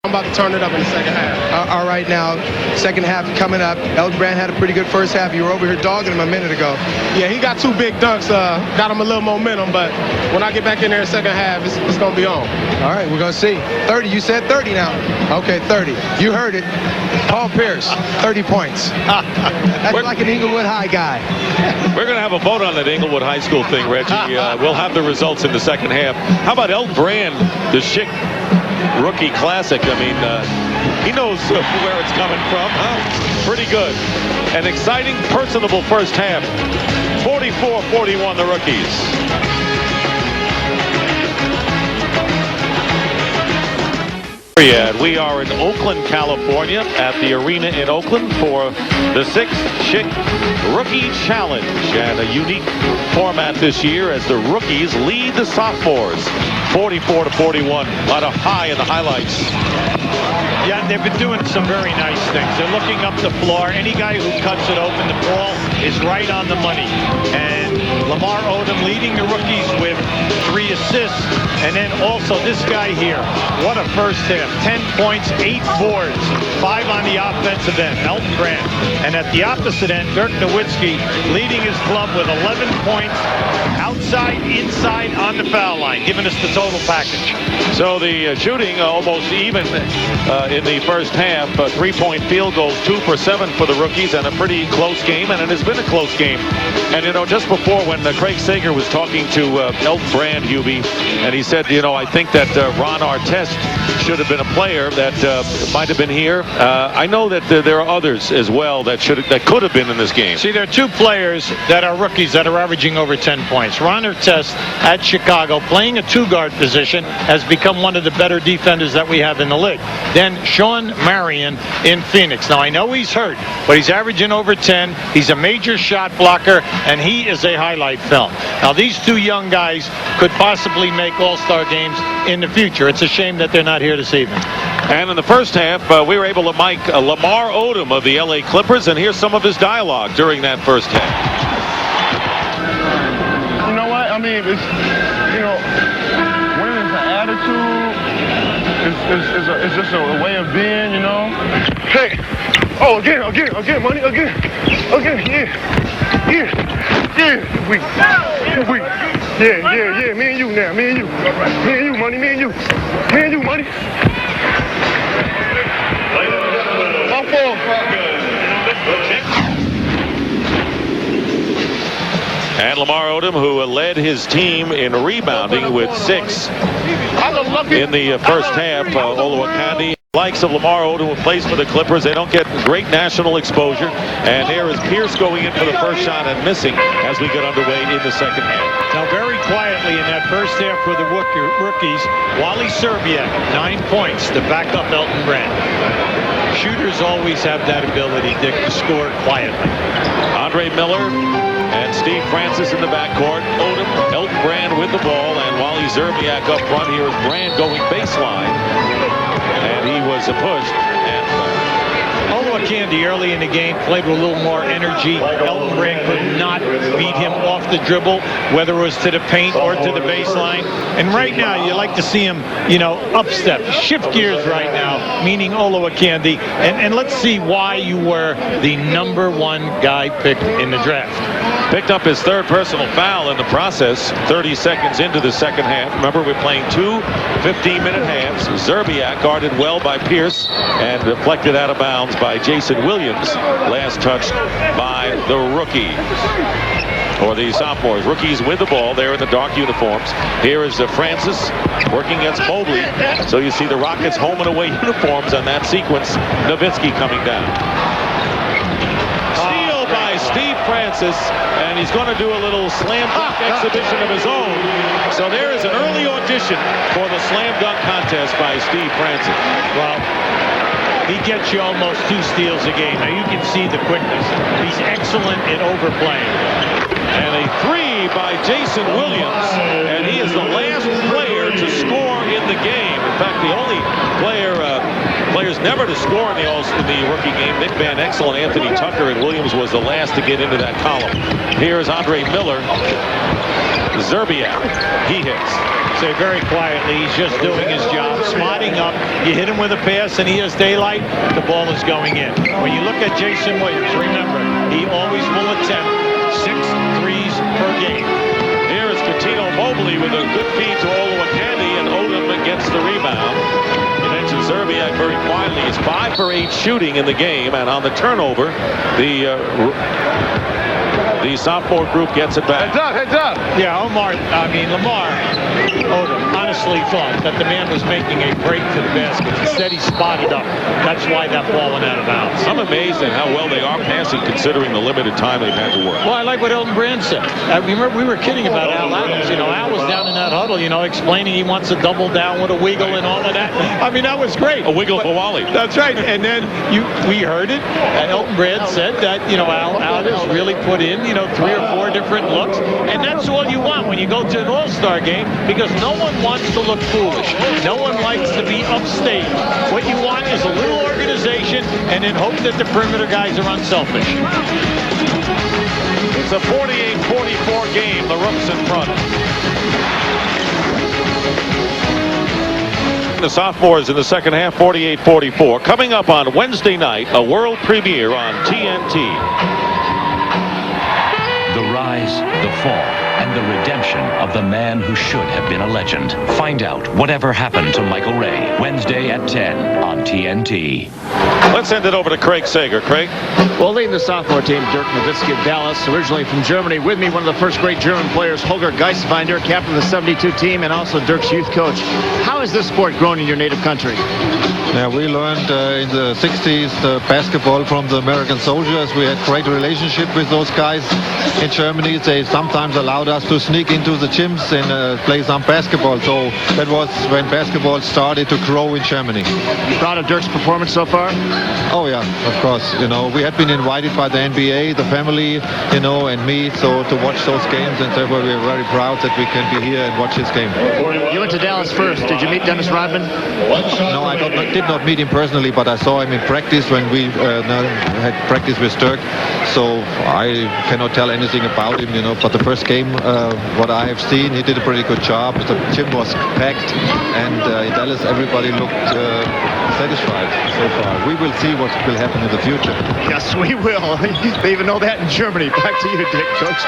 I'm about to turn it up in the second half. All right, now, second half coming up. Elton Brand had a pretty good first half. You were over here dogging him a minute ago. Yeah, he got two big dunks. Got him a little momentum, but when I get back in there in the second half, it's going to be on. All right, we're going to see. 30, you said 30 now. Okay, 30. You heard it. Paul Pierce, 30 points. That's like an Inglewood High guy. We're going to have a vote on that Inglewood High School thing, Reggie. We'll have the results in the second half. How about Elton Brand, the Schick Rookie Classic? I mean, he knows where it's coming from. Huh? Pretty good. An exciting, personable first half. 44-41, the Rookies. We are in Oakland, California, at the arena in Oakland for the 6th Schick Rookie Challenge, and a unique format this year as the rookies lead the sophomores 44-41. A lot of high in the highlights. Yeah, they've been doing some very nice things. They're looking up the floor. Any guy who cuts it open, the ball is right on the money. And Lamar Odom leading the rookies with 3 assists. And then also this guy here. What a first half. 10 points, 8 boards, 5 on the offensive end. Elton Brand. And at the opposite end, Dirk Nowitzki leading his club with 11 points, outside, inside, on the foul line, giving us the total package. So the shooting almost even in the first half. 3-point field goals, 2 for 7 for the rookies, and a pretty close game, and it has been a close game. And, you know, just before when Craig Sager was talking to Elton Brand, Hubie, and he said, you know, I think that Ron Artest should have been a player that might have been here. I know that there are others as well that could have been in this game. See, there are 2 players that are rookies that are averaging over 10 points. Ron Artest at Chicago, playing a 2-guard position, has become one of the better defenders that we have in the league. Then Sean Marion in Phoenix. Now, I know he's hurt, but he's averaging over 10. He's a major shot blocker, and he is a highlight film. Now, these 2 young guys could possibly make all-star games in the future. It's a shame that they're not here this evening. And in the first half, we were able to mic Lamar Odom of the LA Clippers, and here's some of his dialogue during that first half. You know what? I mean, it's, you know, winning is an attitude. It's just a way of being, you know. Hey, oh, again, money, again, yeah, we, yeah, me and you now, me and you, money, me and you, money. My fault. And Lamar Odom, who led his team in rebounding with 6 in the first half. Oluwakandi, likes of Lamar Odom, who plays for the Clippers. They don't get great national exposure. And there is Pierce going in for the first shot and missing as we get underway in the second half. Now, very quietly in that first half for the rookies, Wally Serbiak, 9 points to back up Elton Brand. Shooters always have that ability, Dick, to score quietly. Andre Miller and Steve Francis in the backcourt. Odom, Elton Brand with the ball, and Wally Zerbiak up front. Here is Brand going baseline, and he was pushed. Oluwakandi early in the game played with a little more energy. Elton Brand could not beat him off the dribble, whether it was to the paint or to the baseline. And right now, you like to see him, you know, upstep, shift gears right now, meaning Oluwakandi. And let's see why you were the #1 guy picked in the draft. Picked up his 3rd personal foul in the process, 30 seconds into the second half. Remember, we're playing 2 15-minute halves. Zerbiak guarded well by Pierce and deflected out of bounds by Jason Williams. Last touched by the rookies, or the sophomores. Rookies with the ball there in the dark uniforms. Here is Francis working against Mobley. So you see the Rockets home and away uniforms on that sequence. Nowitzki coming down. Steal by Steve Francis, and he's going to do a little slam dunk exhibition of his own. So there is an early audition for the slam dunk contest by Steve Francis. Well, he gets you almost 2 steals a game. Now you can see the quickness. He's excellent in overplaying. And a 3 by Jason Williams, and he is the last player to score in the game. In fact, the only players never to score in the rookie game. Nick Van Exel and Anthony Tucker, and Williams was the last to get into that column. Here is Andre Miller. Zerbiak, he hits. say very quietly, he's just doing his job, spotting up. You hit him with a pass and he has daylight, the ball is going in. When you look at Jason Williams, remember, he always will attempt 6 threes per game. Here is Cuttino Mobley with a good feed to Olowokandi, and Odom gets the rebound. You mentioned Zerbiak very quietly. He's 5 for 8 shooting in the game, and on the turnover, the sophomore group gets it back. Heads up, heads up. Yeah, Lamar Odom honestly thought that the man was making a break to the basket. Instead, he spotted up. That's why that ball went out of bounds. I'm amazed at how well they are passing considering the limited time they've had to work. Well, I like what Elton Brand said. Remember, we were kidding about Al Adams. You know, Al was down in that huddle, you know, explaining he wants to double down with a wiggle and all of that. I mean, that was great. A wiggle for Wally. That's right. And then we heard it. And Elton Brand said that, you know, Al has really put in, you know, 3 or 4 different looks. And that's all you want when you go to an all-star game, because no one wants to look foolish. No one likes to be upstage. What you want is a little organization and then hope that the perimeter guys are unselfish. It's a 48-44 game. The Rooks in front. The sophomores in the second half, 48-44. Coming up on Wednesday night, a world premiere on TNT. The rise, the fall, and the redemption of the man who should have been a legend. Find out whatever happened to Michael Ray. Wednesday at 10 on TNT. Let's send it over to Craig Sager. Craig? Well, leading the sophomore team, Dirk Nowitzki of Dallas, originally from Germany. With me, one of the first great German players, Holger Geiswinder, captain of the 72 team, and also Dirk's youth coach. How has this sport grown in your native country? Yeah, we learned in the 60s basketball from the American soldiers. We had great relationship with those guys in Germany. They sometimes allowed us to sneak into the gyms and play some basketball. So that was when basketball started to grow in Germany. Proud of Dirk's performance so far? Oh yeah, of course. You know, we had been invited by the NBA, the family, you know, and me, so to watch those games, and therefore we are very proud that we can be here and watch his game. You went to Dallas first. Did you meet Dennis Rodman? No, I did not meet him personally, but I saw him in practice when we had practice with Dirk. So I cannot tell anything about him, you know. But the first game, what I have seen, he did a pretty good job. The gym was packed, and in Dallas everybody looked satisfied so far. We will see what will happen in the future. Yes, we will. They even know that in Germany. Back to you, Dick, coach.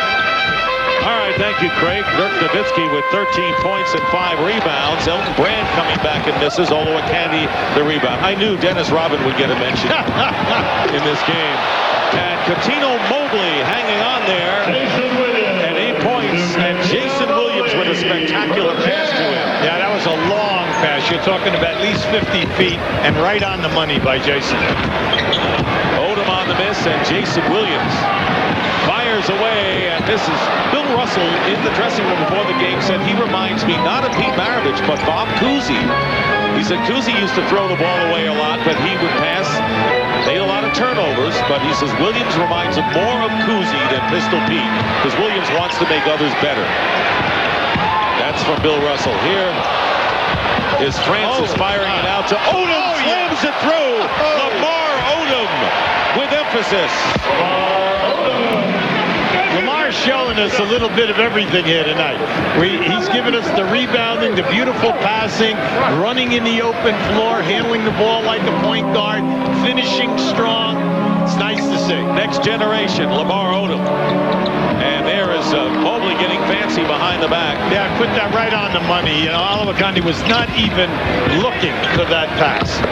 All right, thank you, Craig. Dirk Nowitzki with 13 points and 5 rebounds. Elton Brand coming back and misses. Olowokandi the rebound. I knew Dennis Rodman would get a mention in this game. And Cuttino Mobley hanging on there at 8 points. And Jason Williams with a spectacular pass to him. Yeah, that was a long pass. You're talking about at least 50 feet and right on the money by Jason. Odom on the miss, and Jason Williams fires away, and this is Bill Russell in the dressing room before the game said he reminds me not of Pete Maravich but Bob Cousy. He said Cousy used to throw the ball away a lot, but he would pass, made a lot of turnovers, but he says Williams reminds him more of Cousy than Pistol Pete because Williams wants to make others better. That's from Bill Russell. Here is Francis firing it out to Odom, slams it through. Lamar Odom with emphasis. Lamar's showing us a little bit of everything here tonight. He's given us the rebounding, the beautiful passing, running in the open floor, handling the ball like a point guard, finishing strong. It's nice to see. Next generation, Lamar Odom. And there is Mobley getting fancy behind the back. Yeah, put that right on the money. You know, Olowokandi was not even looking for that pass.